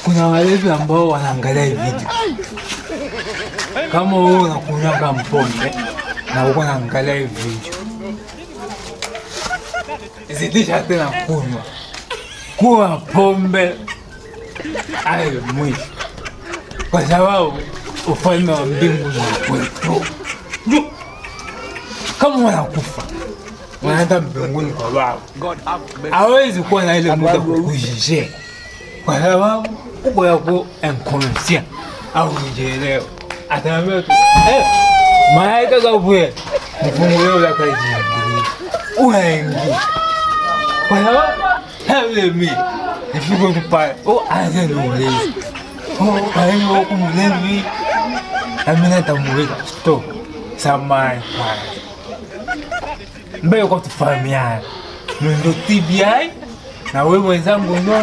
Kuna walevi ambao wanaangalia video. Kama wewe unakunywa mpombe na uko unaangalia video, zidisha tena kunywa pombe ayo mwisho, kwa sababu ufalme wa mbingu ni kwetu. Kama wanakufa wanaenda mbinguni kwa Baba, hawezi kuwa na ile muda kukujije, kwa sababu uko yako inconscient au unjielewa. Ataambia tu malaika kavuye mfungulie la kaji unaingi, kwa sababu havile mi nifiko tu pale aanze niulize ayo kumlevi amina tamuweka stop samai pale mbele kwa tufahamiana ndo TBI na wewe mwenzangu ndio